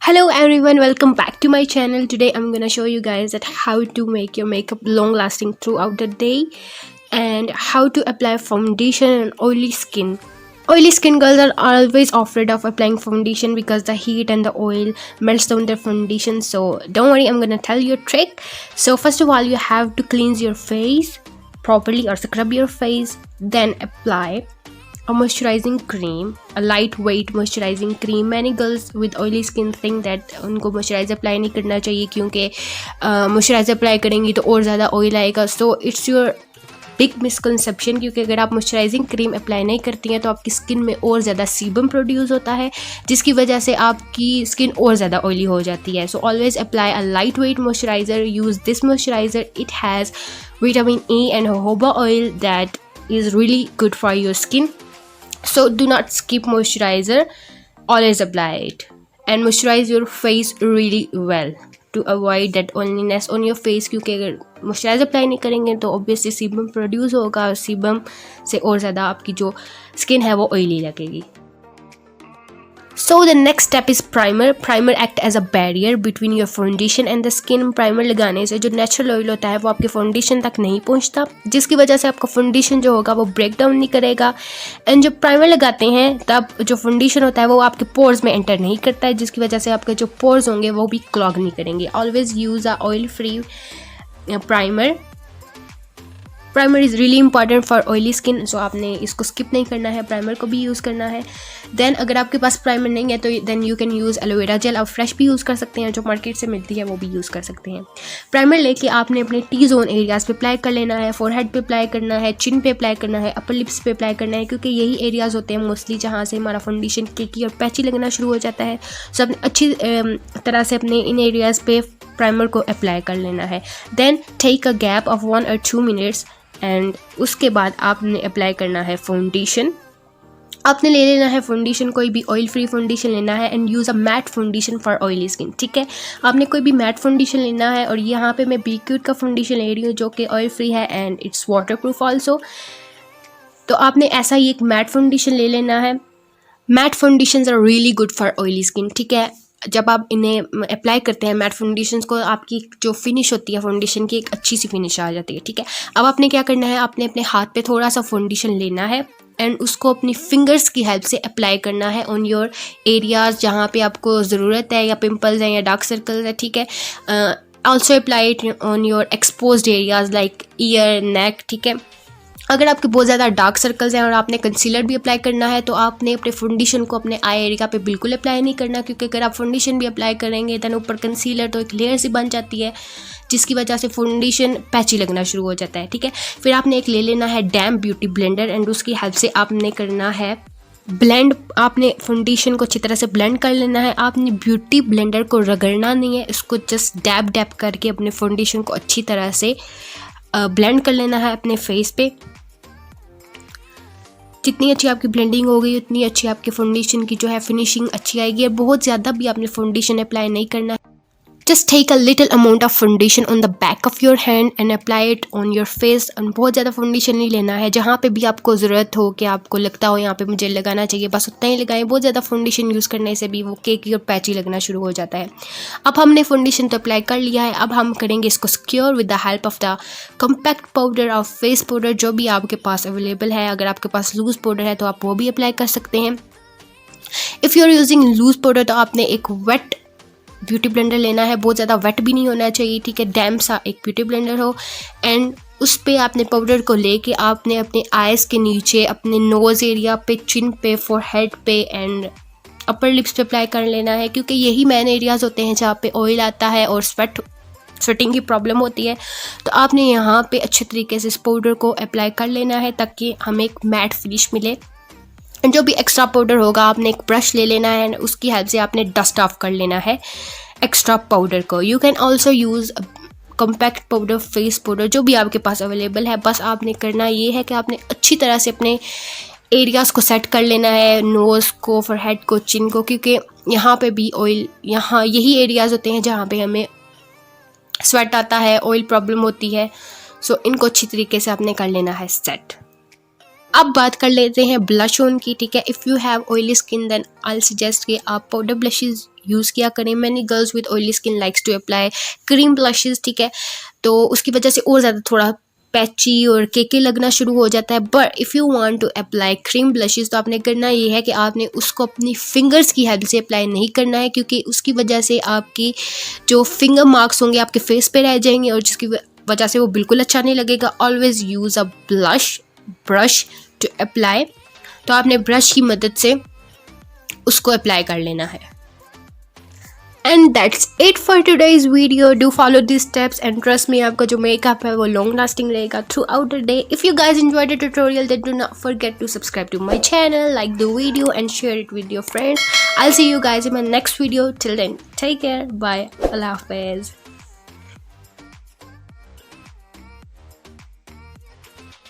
Hello everyone, welcome back to my channel. Today I'm gonna show you guys that how to make your makeup long lasting throughout the day and how to apply foundation on oily skin. Oily skin girls are always afraid of applying foundation because the heat and the oil melts down their foundation. So don't worry, I'm gonna tell you a trick. So first of all, you have to cleanse your face properly or scrub your face, then apply a moisturizing cream, a lightweight moisturizing cream. Many girls with oily skin think that उनको moisturizer apply नहीं करना चाहिए क्योंकि moisturizer apply करेंगी तो और ज़्यादा oil आएगा. So it's your big misconception क्योंकि अगर आप moisturizing cream apply नहीं करती हैं तो आपकी skin में और ज़्यादा sebum produce होता है जिसकी वजह से आपकी skin और ज़्यादा oily हो जाती है. So always apply a lightweight moisturizer. Use this moisturizer. It has vitamin E and jojoba oil that is really good for your skin. So do not skip moisturizer, always apply it and moisturize your face really well to avoid that oiliness on your face क्योंकि अगर moisturizer apply नहीं करेंगे तो obviously sebum produce होगा और sebum से और ज़्यादा आपकी जो skin है वो oily लगेगी. So the next step is primer. Primer act as a barrier between your foundation and the skin. Primer लगाने से जो natural oil होता है वो आपके foundation तक नहीं पहुंचता जिसकी वजह से आपका foundation जो होगा वो break down नहीं करेगा. एंड जब primer लगाते हैं तब जो foundation होता है वो आपके pores में enter नहीं करता है जिसकी वजह से आपके जो pores होंगे वो भी clog नहीं करेंगे. Always use a oil free primer. Primer is really important for oily skin. So आपने इसको स्किप नहीं करना है, प्राइमर को भी यूज़ करना है. देन अगर आपके पास प्राइमर नहीं है तो then you can use aloe vera gel. आप फ्रेश भी यूज़ कर सकते हैं, जो मार्केट से मिलती है वो भी यूज़ कर सकते हैं. प्राइमर लेके आपने अपने टी जोन एरियाज़ पे अप्लाई कर लेना है. फोरहेड पे अप्लाई करना है, चिन पे अप्लाई करना है, अपर लिप्स पे अप्लाई करना है क्योंकि यही एरियाज़ होते हैं मोस्टली जहाँ से हमारा फाउंडेशन केकी और पैची लगना शुरू हो जाता है. सो अपने अच्छी तरह से अपने इन एरियाज़ पे प्राइमर को अप्लाई कर लेना है. Then take a gap of 1 or 2 minutes and उसके बाद आपने अप्लाई करना है फाउंडेशन. आपने ले लेना है फाउंडेशन, कोई भी ऑयल फ्री फाउंडेशन लेना है and use a matte foundation for oily skin. ठीक है, आपने कोई भी मैट फाउंडेशन लेना है और यहाँ पे मैं बीक्यूट का फाउंडेशन ले रही हूँ जो कि ऑयल फ्री है and it's water proof also. तो आपने ऐसा ही एक मैट फाउंडेशन ले लेना है. Matte foundations are really good for oily skin. ठीक है, जब आप इन्हें अप्लाई करते हैं मैट फाउंडेशंस को, आपकी जो फिनिश होती है फाउंडेशन की एक अच्छी सी फिनिश आ जाती है. ठीक है, अब आपने क्या करना है, आपने अपने हाथ पे थोड़ा सा फाउंडेशन लेना है एंड उसको अपनी फिंगर्स की हेल्प से अप्लाई करना है ऑन योर एरियाज़ जहाँ पे आपको ज़रूरत है, या पिंपल्स हैं या डार्क सर्कल्स है. ठीक है, also apply it on your exposed areas like ear, neck. ठीक है, अगर आपके बहुत ज़्यादा डार्क सर्कल्स हैं और आपने कंसीलर भी अप्लाई करना है तो आपने अपने फाउंडेशन को अपने आई एरिया पे बिल्कुल अप्लाई नहीं करना क्योंकि अगर आप फाउंडेशन भी अप्लाई करेंगे दैन ऊपर कंसीलर तो एक लेयर सी बन जाती है जिसकी वजह से फाउंडेशन पैची लगना शुरू हो जाता है. ठीक है, फिर आपने एक ले लेना है डैम ब्यूटी ब्लेंडर एंड उसकी हेल्प से आपने करना है ब्लेंड. आपने फाउंडेशन को अच्छी तरह से ब्लेंड कर लेना है. आपने ब्यूटी ब्लेंडर को रगड़ना नहीं है, इसको जस्ट डैब डैब करके अपने फाउंडेशन को अच्छी तरह से ब्लेंड कर लेना है अपने फेस पे. जितनी अच्छी आपकी ब्लेंडिंग होगी उतनी अच्छी आपके फाउंडेशन की जो है फिनिशिंग अच्छी आएगी. और बहुत ज़्यादा भी आपने फाउंडेशन अप्लाई नहीं करना है. Just take a little amount of foundation on the back of your hand and apply it on your face. और बहुत ज़्यादा फाउंडेशन नहीं लेना है, जहाँ पे भी आपको ज़रूरत हो कि आपको लगता हो यहाँ पे मुझे लगाना चाहिए बस उतना ही लगाएं. बहुत ज़्यादा फाउंडेशन यूज़ करने से भी वो केकी और पैची लगना शुरू हो जाता है. अब हमने फाउंडेशन तो अप्लाई कर लिया है, अब हम करेंगे इसको secure with the help of the compact powder और फेस पाउडर जो भी आपके पास अवेलेबल है. अगर आपके पास लूज़ पाउडर है तो आप वो भी अप्लाई कर सकते हैं. If you are using loose powder तो आपने एक वेट ब्यूटी ब्लेंडर लेना है, बहुत ज़्यादा वेट भी नहीं होना चाहिए. ठीक है, डैम सा एक ब्यूटी ब्लेंडर हो एंड उस पे आपने पाउडर को लेके आपने अपने आइज़ के नीचे, अपने नोज़ एरिया पे, चिन पे, फोरहेड पे एंड अपर लिप्स पे अप्लाई कर लेना है क्योंकि यही मेन एरियाज़ होते हैं जहाँ पे ऑयल आता है और स्वेटिंग की प्रॉब्लम होती है. तो आपने यहाँ पे अच्छे तरीके से इस पाउडर को अप्लाई कर लेना है ताकि हमें एक मैट फिनिश मिले. जो भी एक्स्ट्रा पाउडर होगा आपने एक ब्रश ले लेना है, उसकी हेल्प से आपने डस्ट ऑफ कर लेना है एक्स्ट्रा पाउडर को. You can also use compact powder, face powder, जो भी आपके पास अवेलेबल है. बस आपने करना ये है कि आपने अच्छी तरह से अपने एरियाज़ को सेट कर लेना है, नोज़ को, फोरहेड को, चिन को, क्योंकि यहाँ पे भी ऑयल, यहाँ यही एरियाज़ होते हैं जहाँ पे हमें स्वेट आता है, ऑयल प्रॉब्लम होती है. सो इनको अच्छी तरीके से आपने कर लेना है सेट. अब बात कर लेते हैं ब्लश ऑन की. ठीक है, if you have oily skin then I suggest कि आप पाउडर ब्लशेस यूज़ किया करें। Many girls with oily skin likes to apply cream blushes, ठीक है, तो उसकी वजह से और ज़्यादा थोड़ा पैची और केके लगना शुरू हो जाता है। But if you want to apply cream blushes तो आपने करना ये है कि आपने उसको अपनी फिंगर्स की हेल्प से अप्लाई नहीं करना है, क्योंकि उसकी वजह से आपकी जो फिंगर मार्क्स होंगे आपके फेस पे रह जाएंगे और जिसकी वजह से वो बिल्कुल अच्छा नहीं लगेगा। Always use a brush to apply, तो आपने ब्रश की मदद से उसको अप्लाई कर लेना है। And that's it for today's video. Do follow these steps and trust me, आपका जो मेकअप है वो long lasting रहेगा throughout the day. If you guys enjoyed the tutorial, then do not forget to subscribe to my channel, like the video and share it with your friends. I'll see you guys in my next video. Till then, take care. Bye. Allah Hafiz.